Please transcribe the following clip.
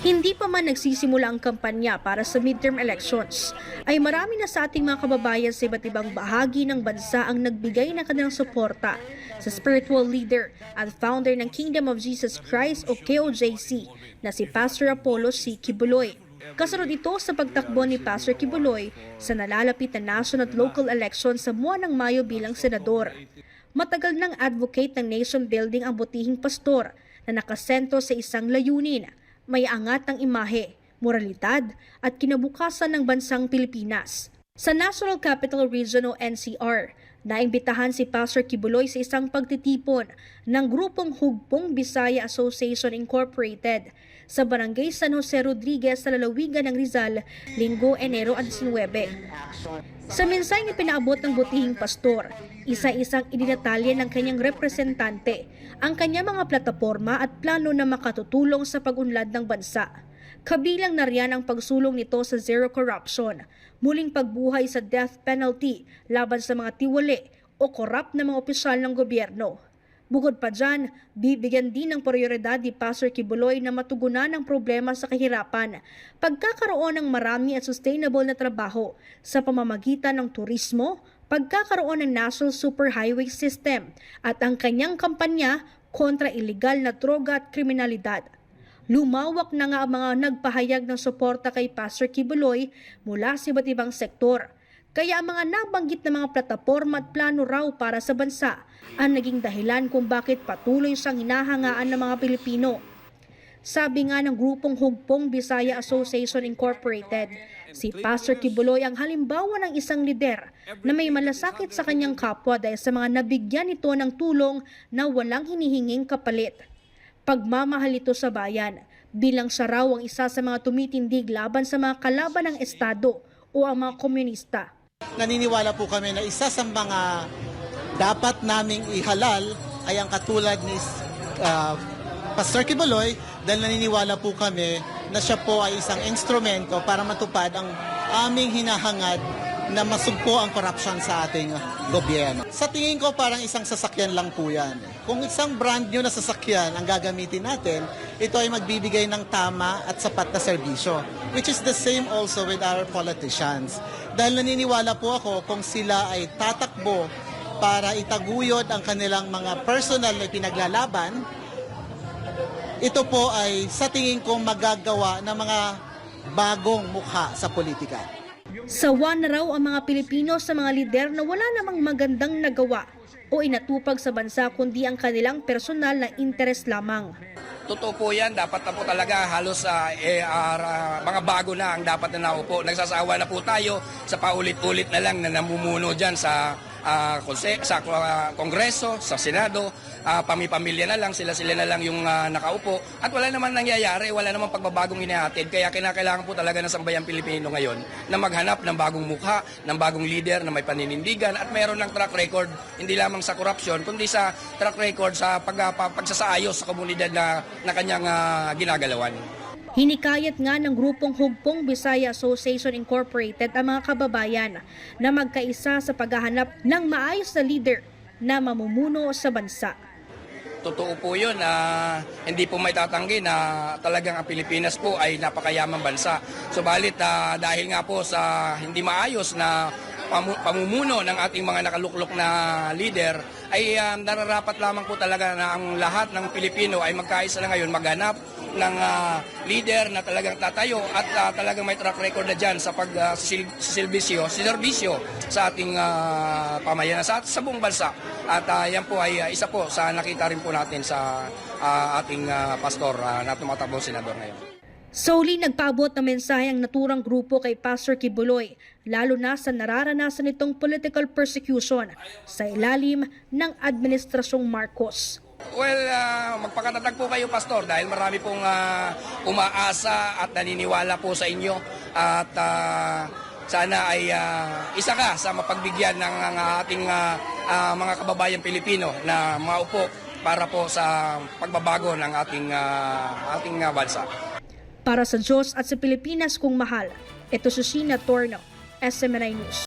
Hindi pa man nagsisimula ang kampanya para sa midterm elections, ay marami na sa ating mga kababayan sa iba't ibang bahagi ng bansa ang nagbigay ng kanilang suporta sa spiritual leader at founder ng Kingdom of Jesus Christ o KOJC na si Pastor Apollo C. Quiboloy. Kasunod ito sa pagtakbo ni Pastor Quiboloy sa nalalapit na national at local election sa buwan ng Mayo bilang senador. Matagal nang advocate ng nation building ang butihing pastor na nakasentro sa isang layunin: may angat ng imahe, moralidad at kinabukasan ng bansang Pilipinas. Sa National Capital Region o NCR, naimbitahan si Pastor Quiboloy sa isang pagtitipon ng grupong Hugpong Bisaya Association Incorporated sa Barangay San Jose Rodriguez sa lalawigan ng Rizal, Linggo, Enero 19. Sa mensaheng ipinaabot ng butihing pastor, isa-isang idinatalya ng kanyang representante ang kanyang mga plataporma at plano na makatutulong sa pag-unlad ng bansa. Kabilang na riyan ang pagsulong nito sa zero corruption, muling pagbuhay sa death penalty laban sa mga tiwali o korap na mga opisyal ng gobyerno. Bukod pa dyan, bibigyan din ng prioridad ni Pastor Quiboloy na matugunan ang problema sa kahirapan, pagkakaroon ng marami at sustainable na trabaho sa pamamagitan ng turismo, pagkakaroon ng National Superhighway System at ang kanyang kampanya kontra iligal na droga at kriminalidad. Lumawak na nga ang mga nagpahayag ng suporta kay Pastor Quiboloy mula sa iba't ibang sektor. Kaya ang mga nabanggit na mga plataporma at plano raw para sa bansa ang naging dahilan kung bakit patuloy siyang hinahangaan ng mga Pilipino. Sabi nga ng grupong Hugpong Bisaya Association Incorporated, si Pastor Quiboloy ang halimbawa ng isang lider na may malasakit sa kanyang kapwa dahil sa mga nabigyan ito ng tulong na walang hinihinging kapalit. Pagmamahal ito sa bayan, bilang siya raw ang isa sa mga tumitindig laban sa mga kalaban ng Estado o ang mga komunista. Naniniwala po kami na isa sa mga dapat naming ihalal ay ang katulad ni Pastor Quiboloy, dahil naniniwala po kami na siya po ay isang instrumento para matupad ang aming hinahangad na masugpo ang corruption sa ating gobyerno. Sa tingin ko parang isang sasakyan lang po yan. Kung isang brand new na sasakyan ang gagamitin natin, ito ay magbibigay ng tama at sapat na serbisyo, which is the same also with our politicians. Dahil naniniwala po ako kung sila ay tatakbo para itaguyod ang kanilang mga personal na pinaglalaban, ito po ay sa tingin ko magagawa ng mga bagong mukha sa politika. Sawa na raw ang mga Pilipino sa mga lider na wala namang magandang nagawa o inatupag sa bansa kundi ang kanilang personal na interes lamang. Totoo po yan, dapat na po talaga halos mga bago na ang dapat na naupo. Nagsasawa na po tayo sa paulit-ulit na lang na namumuno dyan sa Kongreso, sa Senado, pamilya na lang, sila na lang yung nakaupo. At wala naman nangyayari, wala namang pagbabagong inihatid. Kaya kinakailangan po talaga ng sambayang Pilipino ngayon na maghanap ng bagong mukha, ng bagong leader na may paninindigan at mayroon ng track record, hindi lamang sa korupsyon, kundi sa track record sa pagsasaayos sa komunidad na kanyang ginagalawan. Hinikayat nga ng grupong Hugpong Bisaya Association Incorporated ang mga kababayan na magkaisa sa paghahanap ng maayos na leader na mamumuno sa bansa. Totoo po yun, hindi po may tatanggi na talagang ang Pilipinas po ay napakayamang bansa. Subalit dahil nga po sa hindi maayos na pamumuno ng ating mga nakaluklok na leader, ay nararapat lamang po talaga na ang lahat ng Pilipino ay magkaisa na ngayon maghanap ng leader na talagang tatayo at talagang may track record na dyan sa pagsiservisyo sa ating pamayanan sa buong bansa. At yan po ay isa po sa nakita rin po natin sa ating pastor na tumatakbong senador ngayon. Solely nagpaabot ng mensahe ang naturang grupo kay Pastor Quiboloy, lalo na sa nararanasan nitong political persecution sa ilalim ng Administrasyong Marcos. Well, magpakatatag po kayo, Pastor, dahil marami pong umaasa at naniniwala po sa inyo. At sana ay isa ka sa mapagbigyan ng ating mga kababayan Pilipino na maupo para po sa pagbabago ng ating bansa. Para sa Diyos at sa Pilipinas kung mahal, ito si Sheena Torno, SMNI News.